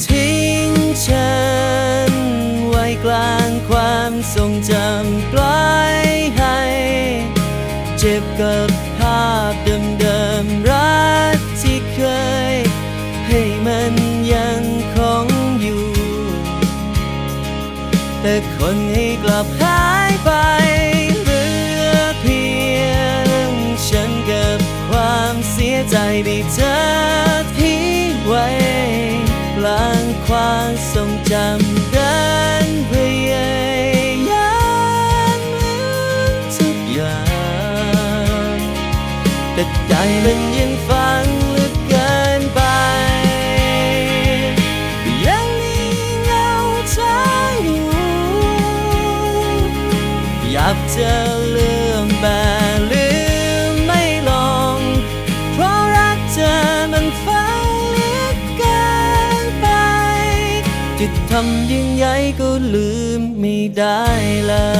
ทิ้งฉันไว้กลางความทรงจำปล่อยให้เจ็บกับภาพเดิมๆรักที่เคยให้มันยังคงอยู่แต่คนให้กลับหายไปเหลือเพียงฉันกับความเสียใจที่เธอทิ้งไว้กลางความทรงจำกันพยายามลืมทุกอย่างแต่ใจมันยังฝังลึกเกินไปยังมีเงาเธออยู่อยากจะลืมแต่ลืมไม่ลงเพราะรักเธอมันฝังลึกเกินไปจะทำยังไงก็ลืมไม่ได้เลย